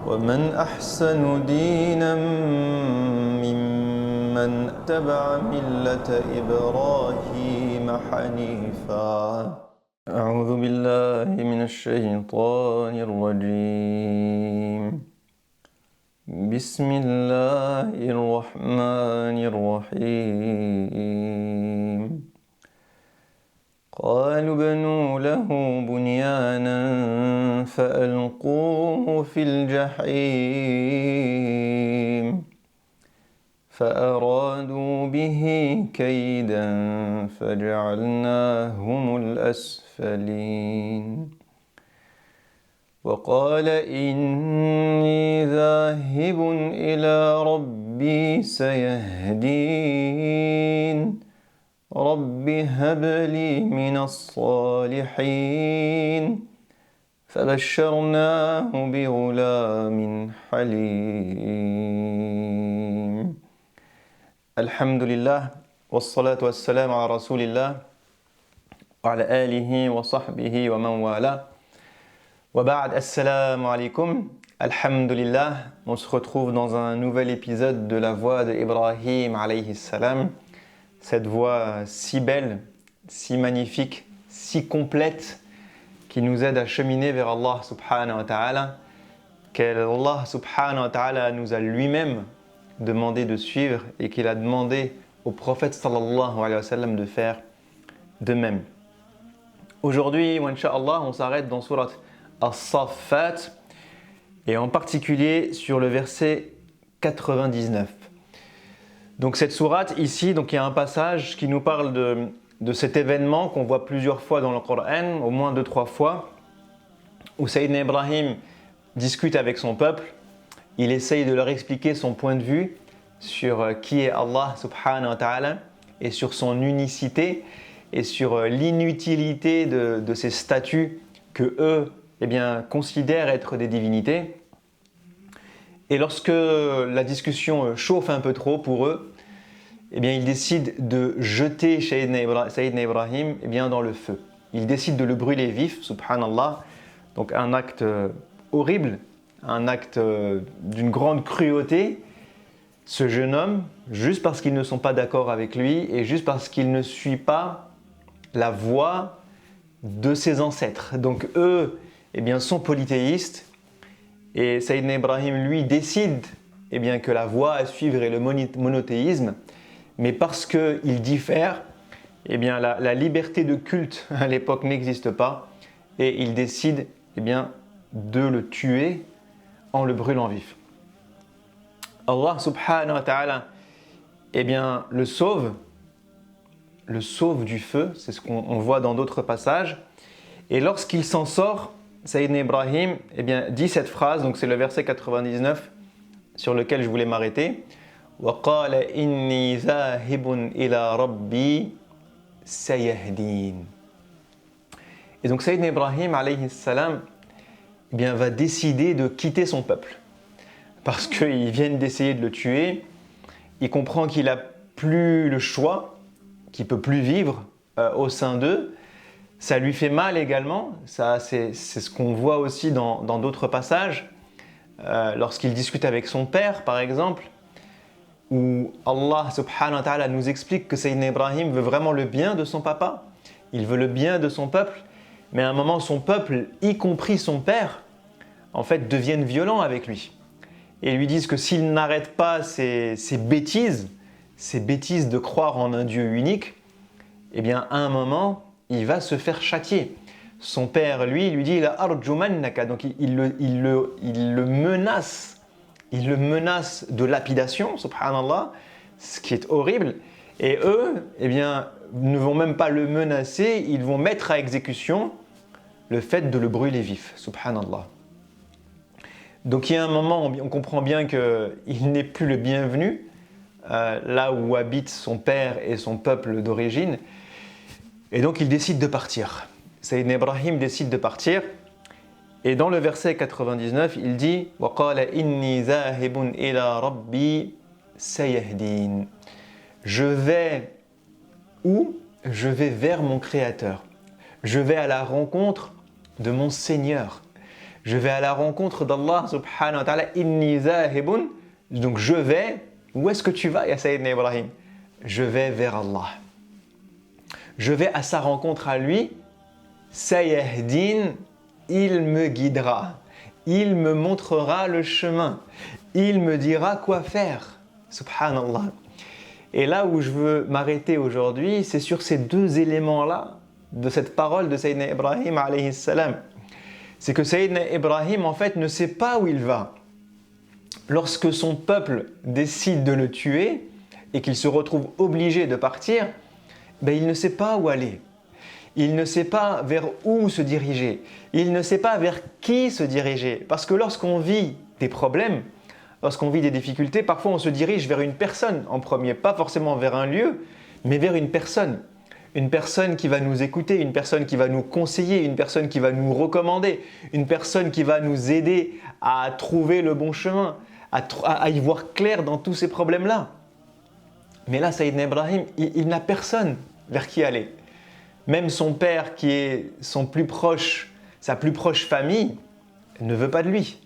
ومن أحسن دينا ممن اتبع ملة إبراهيم حنيفا أعوذ بالله من الشيطان الرجيم بسم الله الرحمن الرحيم قالوا ابنوا له بنيانا فألقوه في الجحيم فأرادوا به كيدا فجعلناهم الأسفلين وقال إني ذاهب إلى ربي سيهدين رب هب لي من الصالحين فبشرناه بغلام حليم الحمد لله والصلاة والسلام على رسول الله وعلى آله وصحبه ومن والاه وبعد السلام عليكم Alhamdulillah, on se retrouve dans un nouvel épisode de la voix de Ibrahim alayhi salam. Cette voix si belle, si magnifique, si complète, qui nous aide à cheminer vers Allah subhanahu wa ta'ala, qu'Allah subhanahu wa ta'ala nous a lui-même demandé de suivre et qu'il a demandé au prophète sallallahu alayhi wa sallam de faire de même. Aujourd'hui, incha'Allah, on s'arrête dans surat As-Saffat et en particulier sur le verset 99. Donc cette sourate ici, donc il y a un passage qui nous parle de cet événement qu'on voit plusieurs fois dans le Coran, au moins 2-3 fois, où Sayyidina Ibrahim discute avec son peuple, il essaye de leur expliquer son point de vue sur qui est Allah subhanahu wa ta'ala et sur son unicité et sur l'inutilité de ces statues que eux considèrent être des divinités. Et lorsque la discussion chauffe un peu trop pour eux, ils décident de jeter Sayyidina Ibrahim dans le feu. Ils décident de le brûler vif, subhanallah. Donc un acte horrible, un acte d'une grande cruauté. Ce jeune homme, juste parce qu'ils ne sont pas d'accord avec lui et juste parce qu'il ne suit pas la voie de ses ancêtres. Donc eux, sont polythéistes. Et Sayyidina Ibrahim, lui, décide que la voie à suivre est le monothéisme, mais parce qu'ils diffèrent, la liberté de culte à l'époque n'existe pas, et il décide de le tuer en le brûlant vif. Allah subhanahu wa ta'ala le sauve du feu, c'est ce qu'on voit dans d'autres passages, et lorsqu'il s'en sort, Sayyidina Ibrahim dit cette phrase, donc c'est le verset 99 sur lequel je voulais m'arrêter. وَقَالَ إِنِّي ذَاهِبٌ إِلَى رَبِّي سَيَهْدِينِ. Et donc Sayyidina Ibrahim alayhi salam va décider de quitter son peuple. Parce qu'ils viennent d'essayer de le tuer, il comprend qu'il n'a plus le choix, qu'il ne peut plus vivre au sein d'eux. Ça lui fait mal également, ça, c'est ce qu'on voit aussi dans d'autres passages, lorsqu'il discute avec son père par exemple, où Allah subhanahu wa ta'ala nous explique que Sayyidina Ibrahim veut vraiment le bien de son papa, il veut le bien de son peuple, mais à un moment son peuple, y compris son père, en fait deviennent violents avec lui et lui disent que s'il n'arrête pas ces bêtises de croire en un Dieu unique, à un moment il va se faire châtier. Son père, lui dit la arjumannaka, donc il le menace. Il le menace de lapidation, subhanallah, ce qui est horrible. Et eux, ne vont même pas le menacer, ils vont mettre à exécution le fait de le brûler vif, subhanallah. Donc il y a un moment, on comprend bien qu'il n'est plus le bienvenu, là où habitent son père et son peuple d'origine. Et donc il décide de partir. Sayyidina Ibrahim décide de partir. Et dans le verset 99, il dit « وَقَالَ إِنِّي ذَاهِبٌ إِلَى رَبِّي سَيَهْدِينِ » Je vais où ? Je vais vers mon Créateur. Je vais à la rencontre de mon Seigneur. Je vais à la rencontre d'Allah subhanahu wa ta'ala. Inni zahibun. Donc je vais. Où est-ce que tu vas, ya Sayyidina Ibrahim? Je vais vers Allah. Je vais à sa rencontre à lui. Sayahdin, il me guidera. Il me montrera le chemin. Il me dira quoi faire. Subhanallah. Et là où je veux m'arrêter aujourd'hui, c'est sur ces deux éléments-là de cette parole de Sayyidina Ibrahim alayhi salam. C'est que Sayyidina Ibrahim en fait ne sait pas où il va. Lorsque son peuple décide de le tuer et qu'il se retrouve obligé de partir, il ne sait pas où aller. Il ne sait pas vers où se diriger. Il ne sait pas vers qui se diriger. Parce que lorsqu'on vit des problèmes, lorsqu'on vit des difficultés, parfois on se dirige vers une personne en premier, pas forcément vers un lieu, mais vers une personne. Une personne qui va nous écouter, une personne qui va nous conseiller, une personne qui va nous recommander, une personne qui va nous aider à trouver le bon chemin, à y voir clair dans tous ces problèmes-là. Mais là, Sayyidina Ibrahim, il n'a personne vers qui aller. Même son père, qui est son plus proche, sa plus proche famille, ne veut pas de lui.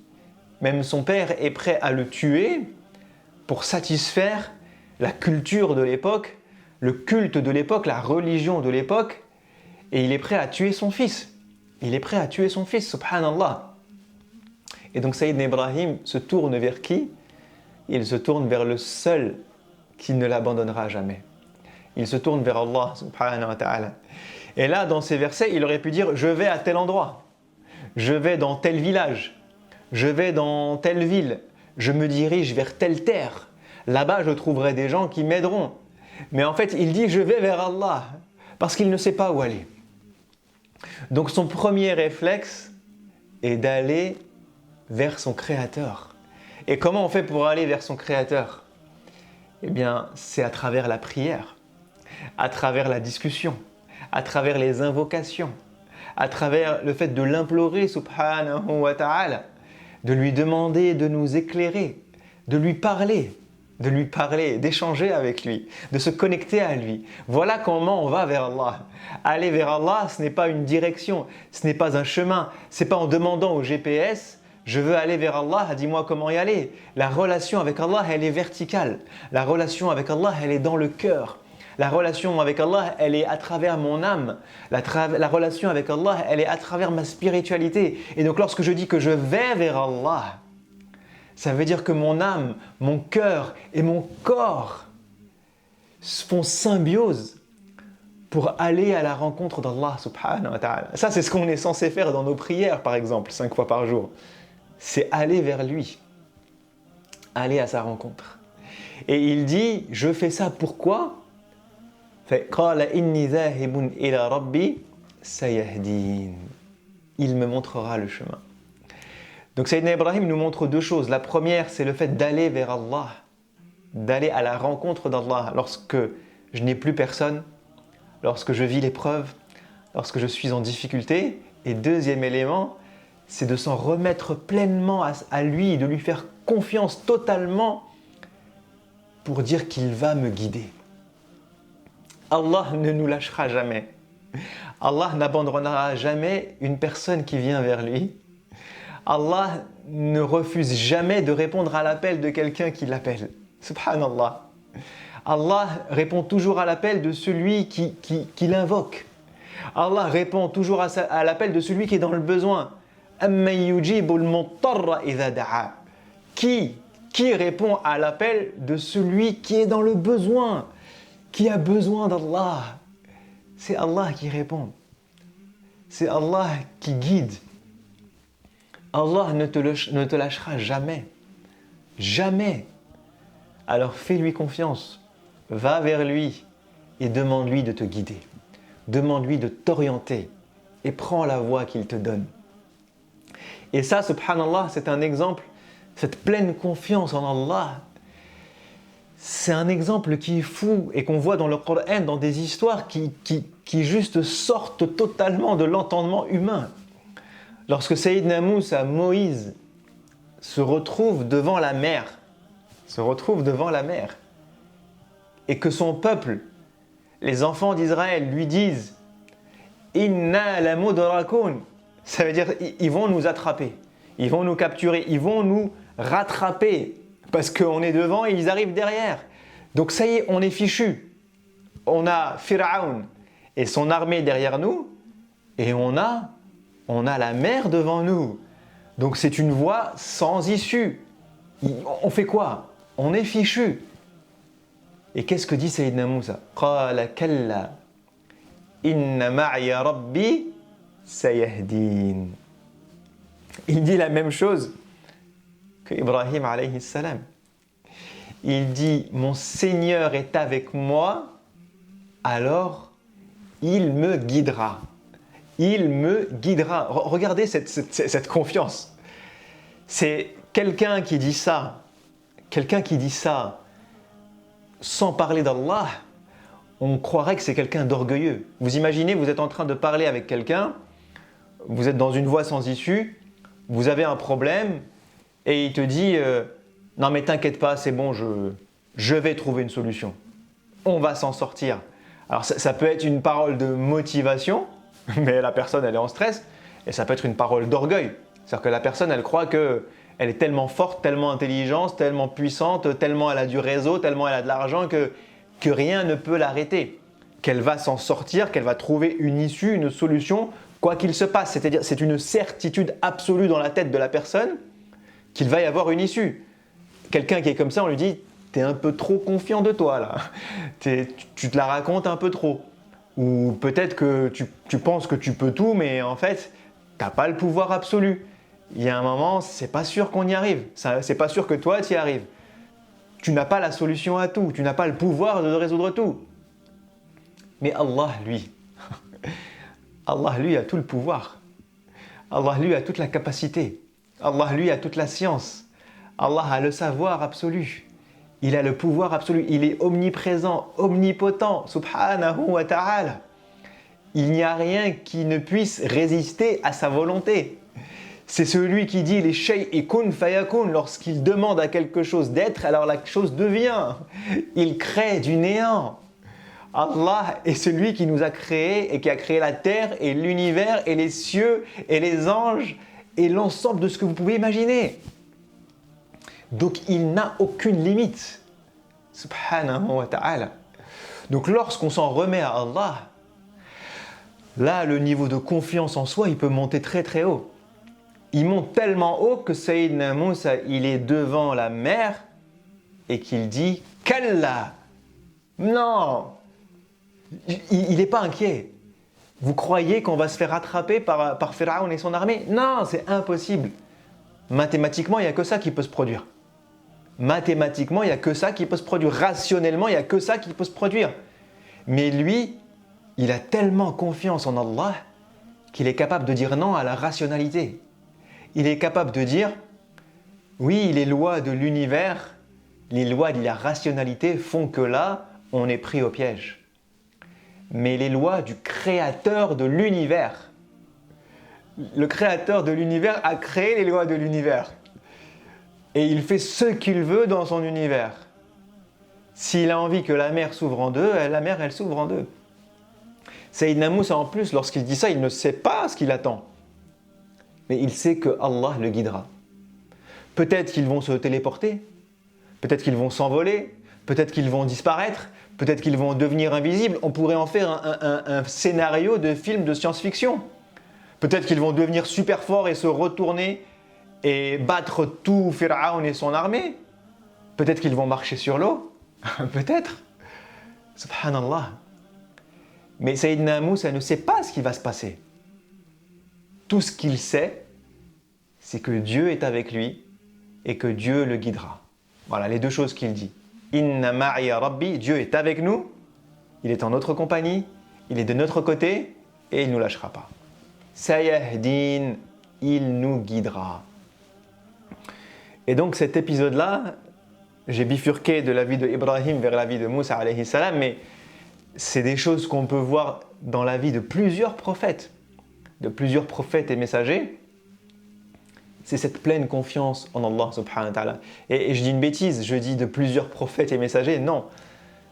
Même son père est prêt à le tuer pour satisfaire la culture de l'époque, le culte de l'époque, la religion de l'époque, et il est prêt à tuer son fils. Il est prêt à tuer son fils, subhanallah. Et donc Sayyidina Ibrahim se tourne vers qui? Il se tourne vers le seul qui ne l'abandonnera jamais. Il se tourne vers Allah, subhanahu wa ta'ala. Et là, dans ces versets, il aurait pu dire « Je vais à tel endroit, je vais dans tel village, je vais dans telle ville, je me dirige vers telle terre. Là-bas, je trouverai des gens qui m'aideront. » Mais en fait, il dit « Je vais vers Allah » parce qu'il ne sait pas où aller. Donc son premier réflexe est d'aller vers son Créateur. Et comment on fait pour aller vers son Créateur? Eh bien, c'est à travers la prière, à travers la discussion, à travers les invocations, à travers le fait de l'implorer, subhanahu wa ta'ala, de lui demander de nous éclairer, de lui parler, d'échanger avec lui, de se connecter à lui. Voilà comment on va vers Allah. Aller vers Allah, ce n'est pas une direction, ce n'est pas un chemin, ce n'est pas en demandant au GPS « Je veux aller vers Allah, dis-moi comment y aller ». La relation avec Allah, elle est verticale. La relation avec Allah, elle est dans le cœur. La relation avec Allah, elle est à travers mon âme. La relation avec Allah, elle est à travers ma spiritualité. Et donc lorsque je dis que je vais vers Allah, ça veut dire que mon âme, mon cœur et mon corps font symbiose pour aller à la rencontre d'Allah subhanahu wa ta'ala. Ça, c'est ce qu'on est censé faire dans nos prières, par exemple, 5 fois par jour. C'est aller vers lui, aller à sa rencontre. Et il dit, je fais ça pourquoi? Il me montrera le chemin. Donc Sayyidina Ibrahim nous montre deux choses. La première, c'est le fait d'aller vers Allah, d'aller à la rencontre d'Allah lorsque je n'ai plus personne, lorsque je vis l'épreuve, lorsque je suis en difficulté. Et deuxième élément, c'est de s'en remettre pleinement à lui, de lui faire confiance totalement pour dire qu'il va me guider. Allah ne nous lâchera jamais. Allah n'abandonnera jamais une personne qui vient vers lui. Allah ne refuse jamais de répondre à l'appel de quelqu'un qui l'appelle. Subhanallah. Allah répond toujours à l'appel de celui qui l'invoque. Allah répond toujours à l'appel de celui qui est dans le besoin. Qui répond à l'appel de celui qui est dans le besoin, qui a besoin d'Allah? C'est Allah qui répond. C'est Allah qui guide. Allah ne te lâchera jamais. Jamais. Alors fais-lui confiance. Va vers lui et demande-lui de te guider. Demande-lui de t'orienter et prends la voie qu'il te donne. Et ça, subhanallah, c'est un exemple, cette pleine confiance en Allah, c'est un exemple qui est fou et qu'on voit dans le Coran, dans des histoires qui juste sortent totalement de l'entendement humain. Lorsque Sayyidina Moussa, Moïse, se retrouve devant la mer, et que son peuple, les enfants d'Israël, lui disent « Inna la mudrakoun », ça veut dire « ils vont nous attraper ». ils vont nous capturer, ils vont nous rattraper parce qu'on est devant et ils arrivent derrière. Donc ça y est, on est fichu. On a Pharaon et son armée derrière nous et on a la mer devant nous. Donc c'est une voie sans issue. On fait quoi? On est fichu. Et qu'est-ce que dit Sayyidina Moussa? Qala kalla inna ma'iya rabbi sayahdin. Il dit la même chose que Ibrahim alayhi salam. Il dit mon Seigneur est avec moi, alors il me guidera. Il me guidera. Regardez cette confiance. C'est quelqu'un qui dit ça sans parler d'Allah, on croirait que c'est quelqu'un d'orgueilleux. Vous imaginez, vous êtes en train de parler avec quelqu'un, vous êtes dans une voie sans issue, vous avez un problème et il te dit non mais t'inquiète pas, c'est bon, je vais trouver une solution. On va s'en sortir. Alors ça peut être une parole de motivation, mais la personne elle est en stress, et ça peut être une parole d'orgueil. C'est-à-dire que la personne elle croit qu'elle est tellement forte, tellement intelligente, tellement puissante, tellement elle a du réseau, tellement elle a de l'argent que rien ne peut l'arrêter. Qu'elle va s'en sortir, qu'elle va trouver une issue, une solution, quoi qu'il se passe. C'est-à-dire c'est une certitude absolue dans la tête de la personne qu'il va y avoir une issue. Quelqu'un qui est comme ça, on lui dit « t'es un peu trop confiant de toi là, tu te la racontes un peu trop ». Ou peut-être que tu penses que tu peux tout, mais en fait, tu n'as pas le pouvoir absolu. Il y a un moment, c'est pas sûr qu'on y arrive. C'est pas sûr que toi, tu y arrives. Tu n'as pas la solution à tout. Tu n'as pas le pouvoir de résoudre tout. Mais Allah, lui, Allah, lui, a tout le pouvoir. Allah, lui, a toute la capacité. Allah, lui, a toute la science. Allah a le savoir absolu. Il a le pouvoir absolu. Il est omniprésent, omnipotent, subhanahu wa ta'ala. Il n'y a rien qui ne puisse résister à sa volonté. C'est celui qui dit les shay'i kun fayakun. Lorsqu'il demande à quelque chose d'être, alors la chose devient. Il crée du néant. Allah est celui qui nous a créés et qui a créé la terre et l'univers et les cieux et les anges et l'ensemble de ce que vous pouvez imaginer. Donc il n'a aucune limite. Subhanahu wa ta'ala. Donc lorsqu'on s'en remet à Allah, là le niveau de confiance en soi il peut monter très très haut. Il monte tellement haut que Sayyidina Moussa il est devant la mer et qu'il dit « Kalla » Non, il n'est pas inquiet. Vous croyez qu'on va se faire rattraper par Pharaon et son armée? Non, c'est impossible. Mathématiquement, il n'y a que ça qui peut se produire. Mathématiquement, il n'y a que ça qui peut se produire. Rationnellement, il n'y a que ça qui peut se produire. Mais lui, il a tellement confiance en Allah qu'il est capable de dire non à la rationalité. Il est capable de dire, oui, les lois de l'univers, les lois de la rationalité font que là, on est pris au piège. Mais les lois du créateur de l'univers, le créateur de l'univers a créé les lois de l'univers. Et il fait ce qu'il veut dans son univers. S'il a envie que la mer s'ouvre en deux, la mer elle s'ouvre en deux. Sayyidina Moussa en plus, lorsqu'il dit ça, il ne sait pas ce qu'il attend. Mais il sait que Allah le guidera. Peut-être qu'ils vont se téléporter, peut-être qu'ils vont s'envoler, peut-être qu'ils vont disparaître, peut-être qu'ils vont devenir invisibles. On pourrait en faire un scénario de film de science-fiction. Peut-être qu'ils vont devenir super forts et se retourner et battre tout Pharaon et son armée. Peut-être qu'ils vont marcher sur l'eau. Peut-être. Subhanallah. Mais Sayyidina Moussa ne sait pas ce qui va se passer. Tout ce qu'il sait, c'est que Dieu est avec lui et que Dieu le guidera. Voilà les deux choses qu'il dit. Inna ma'iya rabbi, Dieu est avec nous, il est en notre compagnie, il est de notre côté et il ne nous lâchera pas. Sayahdin, il nous guidera. Et donc cet épisode-là, j'ai bifurqué de la vie d'Ibrahim vers la vie de Moussa alayhi salam, mais c'est des choses qu'on peut voir dans la vie de plusieurs prophètes et messagers. C'est cette pleine confiance en Allah subhanahu wa ta'ala. Et je dis une bêtise, je dis de plusieurs prophètes et messagers, non,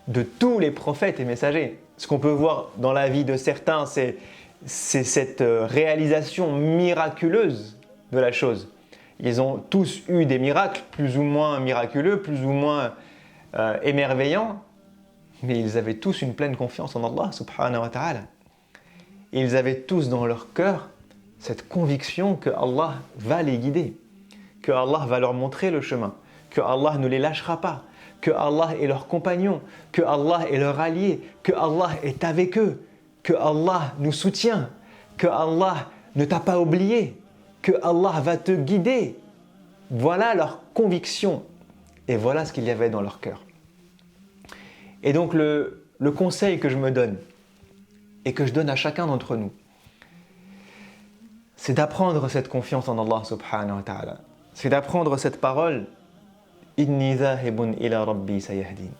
de tous les prophètes et messagers. Ce qu'on peut voir dans la vie de certains, c'est cette réalisation miraculeuse de la chose. Ils ont tous eu des miracles, plus ou moins miraculeux, plus ou moins émerveillants, mais ils avaient tous une pleine confiance en Allah subhanahu wa ta'ala. Ils avaient tous dans leur cœur cette conviction que Allah va les guider, que Allah va leur montrer le chemin, que Allah ne les lâchera pas, que Allah est leur compagnon, que Allah est leur allié, que Allah est avec eux, que Allah nous soutient, que Allah ne t'a pas oublié, que Allah va te guider. Voilà leur conviction et voilà ce qu'il y avait dans leur cœur. Et donc le conseil que je me donne et que je donne à chacun d'entre nous, c'est d'apprendre cette confiance en Allah subhanahu wa ta'ala. C'est d'apprendre cette parole « Inni dhahibun ila rabbi sayahdin »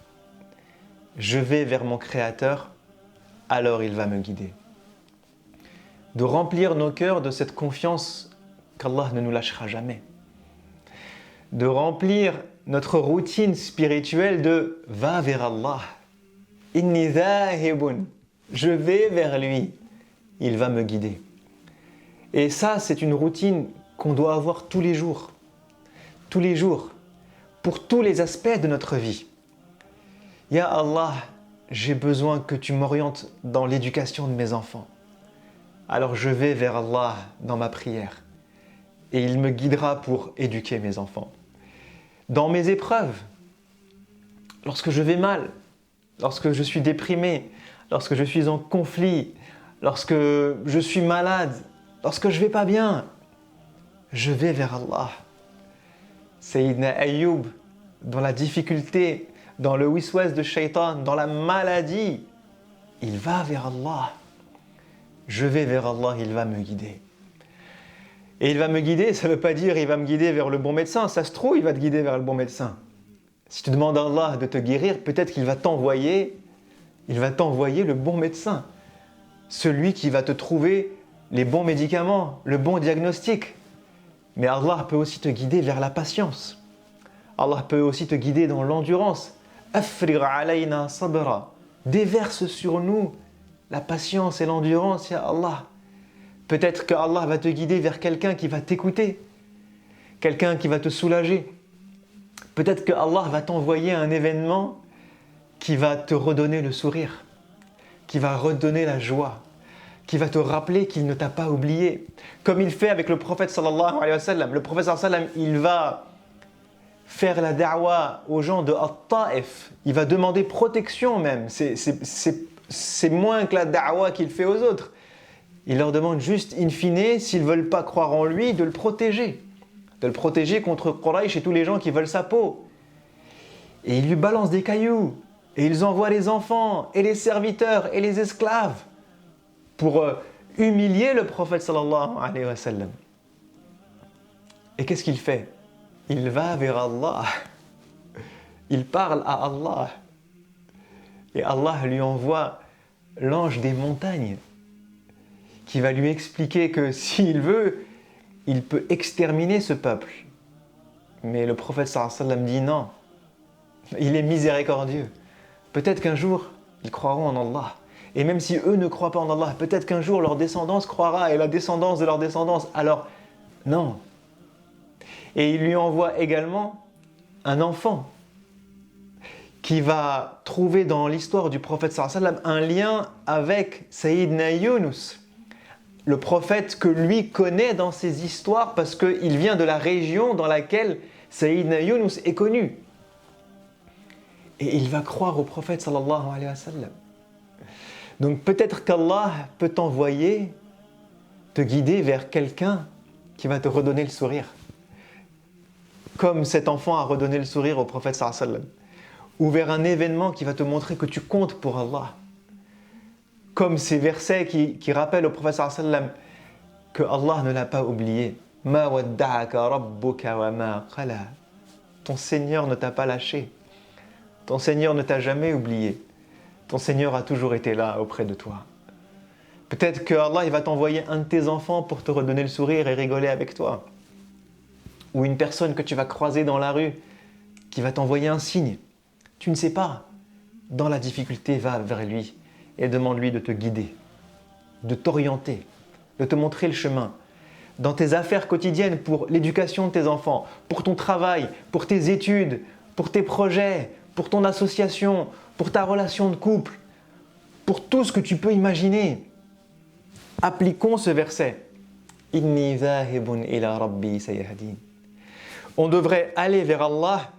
Je vais vers mon Créateur, alors il va me guider. De remplir nos cœurs de cette confiance qu'Allah ne nous lâchera jamais. De remplir notre routine spirituelle de « va vers Allah ». Inni dhahibun, je vais vers lui, il va me guider. Et ça, c'est une routine qu'on doit avoir tous les jours, pour tous les aspects de notre vie. Ya Allah, j'ai besoin que tu m'orientes dans l'éducation de mes enfants. Alors je vais vers Allah dans ma prière et il me guidera pour éduquer mes enfants. Dans mes épreuves, lorsque je vais mal, lorsque je suis déprimé, lorsque je suis en conflit, lorsque je suis malade, lorsque je ne vais pas bien, je vais vers Allah. Sayyidina Ayyub, dans la difficulté, dans le wiswas de Shaitan, dans la maladie, il va vers Allah. Je vais vers Allah, il va me guider. Et il va me guider, ça ne veut pas dire il va me guider vers le bon médecin. Ça se trouve, il va te guider vers le bon médecin. Si tu demandes à Allah de te guérir, peut-être qu'il va t'envoyer le bon médecin. Celui qui va te trouver les bons médicaments, le bon diagnostic. Mais Allah peut aussi te guider vers la patience. Allah peut aussi te guider dans l'endurance. Afrigh alayna sabra. Déverse sur nous la patience et l'endurance, ya Allah. Peut-être que Allah va te guider vers quelqu'un qui va t'écouter, quelqu'un qui va te soulager. Peut-être que Allah va t'envoyer un événement qui va te redonner le sourire, qui va redonner la joie, qui va te rappeler qu'il ne t'a pas oublié. Comme il fait avec le prophète sallallahu alayhi wa sallam. Le prophète sallallahu alayhi wa sallam, il va faire la da'wa aux gens de At-Ta'if. Il va demander protection même. C'est moins que la da'wa qu'il fait aux autres. Il leur demande juste, in fine, s'ils ne veulent pas croire en lui, de le protéger. De le protéger contre Quraysh et tous les gens qui veulent sa peau. Et il lui balance des cailloux. Et ils envoient les enfants, et les serviteurs, et les esclaves pour humilier le prophète sallallahu alayhi wa sallam. Et qu'est-ce qu'il fait? Il va vers Allah. Il parle à Allah. Et Allah lui envoie l'ange des montagnes qui va lui expliquer que s'il veut, il peut exterminer ce peuple. Mais le prophète sallallahu alayhi wa sallam dit non. Il est miséricordieux. Peut-être qu'un jour, ils croiront en Allah. Et même si eux ne croient pas en Allah, peut-être qu'un jour leur descendance croira et la descendance de leur descendance. Alors, non. Et il lui envoie également un enfant qui va trouver dans l'histoire du prophète sallallahu alayhi wa sallam un lien avec Sayyidina Yunus, le prophète que lui connaît dans ses histoires parce qu'il vient de la région dans laquelle Sayyidina Yunus est connu. Et il va croire au prophète sallallahu alayhi wa sallam. Donc peut-être qu'Allah peut t'envoyer, te guider vers quelqu'un qui va te redonner le sourire. Comme cet enfant a redonné le sourire au prophète sallallahu alayhi wa sallam. Ou vers un événement qui va te montrer que tu comptes pour Allah. Comme ces versets qui rappellent au prophète sallallahu alayhi wa sallam que Allah ne l'a pas oublié. Ma wadda'aka rabbuka wa ma qala. Ton Seigneur ne t'a pas lâché. Ton Seigneur ne t'a jamais oublié. Ton Seigneur a toujours été là auprès de toi. Peut-être que Allah il va t'envoyer un de tes enfants pour te redonner le sourire et rigoler avec toi. Ou une personne que tu vas croiser dans la rue qui va t'envoyer un signe. Tu ne sais pas. Dans la difficulté, va vers lui et demande-lui de te guider, de t'orienter, de te montrer le chemin. dans tes affaires quotidiennes, pour l'éducation de tes enfants, pour ton travail, pour tes études, pour tes projets, pour ton association, pour ta relation de couple, pour tout ce que tu peux imaginer. Appliquons ce verset. Inni dhahibun ila rabbi sayahdin. On devrait aller vers Allah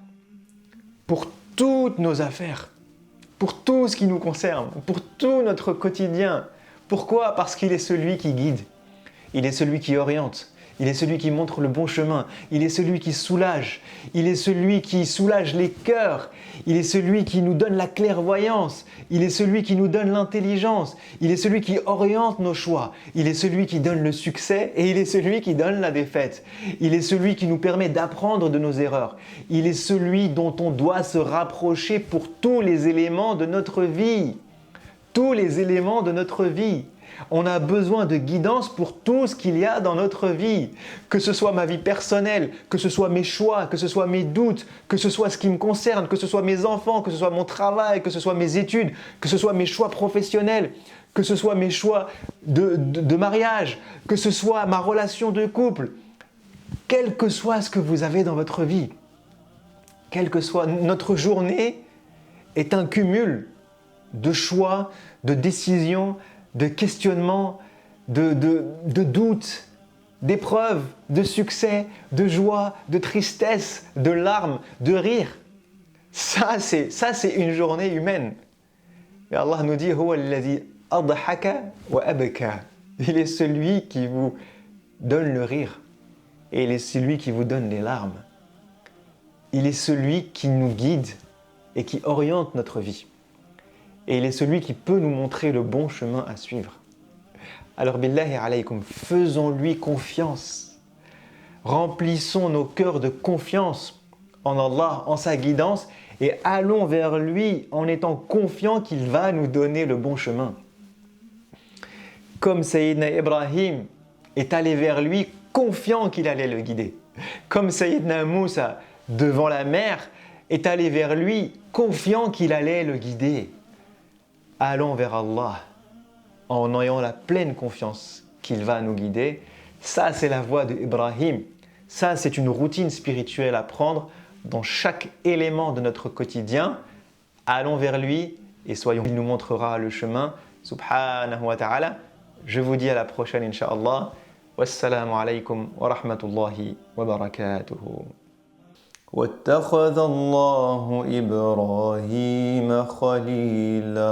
pour toutes nos affaires, pour tout ce qui nous concerne, pour tout notre quotidien. Pourquoi? Parce qu'il est celui qui guide, il est celui qui oriente, il est celui qui montre le bon chemin, il est celui qui soulage, il est celui qui soulage les cœurs, il est celui qui nous donne la clairvoyance, il est celui qui nous donne l'intelligence, il est celui qui oriente nos choix, il est celui qui donne le succès et il est celui qui donne la défaite. Il est celui qui nous permet d'apprendre de nos erreurs. Il est celui dont on doit se rapprocher pour tous les éléments de notre vie. Tous les éléments de notre vie. On a besoin de guidance pour tout ce qu'il y a dans notre vie. Que ce soit ma vie personnelle, que ce soit mes choix, que ce soit mes doutes, que ce soit ce qui me concerne, que ce soit mes enfants, que ce soit mon travail, que ce soit mes études, que ce soit mes choix professionnels, que ce soit mes choix de mariage, que ce soit ma relation de couple. Quel que soit ce que vous avez dans votre vie, quelle que soit notre journée est un cumul de choix, de décisions, de questionnements, de doutes, d'épreuves, de succès, de joie, de tristesse, de larmes, de rire. Ça, c'est une journée humaine. Et Allah nous dit Huwa alladhi adhaka wa abka. Il est celui qui vous donne le rire et il est celui qui vous donne les larmes. Il est celui qui nous guide et qui oriente notre vie. Et il est celui qui peut nous montrer le bon chemin à suivre. Alors, billahi alaykum, faisons-lui confiance. Remplissons nos cœurs de confiance en Allah, en sa guidance, et allons vers lui en étant confiants qu'il va nous donner le bon chemin. Comme Sayyidina Ibrahim est allé vers lui, confiant qu'il allait le guider. Comme Sayyidina Moussa, devant la mer, est allé vers lui, confiant qu'il allait le guider. Allons vers Allah en ayant la pleine confiance qu'il va nous guider. Ça, c'est la voie d'Ibrahim. Ça, c'est une routine spirituelle à prendre dans chaque élément de notre quotidien. Allons vers lui et soyons, il nous montrera le chemin. Subhanahu wa ta'ala. Je vous dis à la prochaine, Inch'Allah. Wassalamu alaykum wa rahmatullahi wa barakatuhu. واتخذ الله إبراهيم خليلا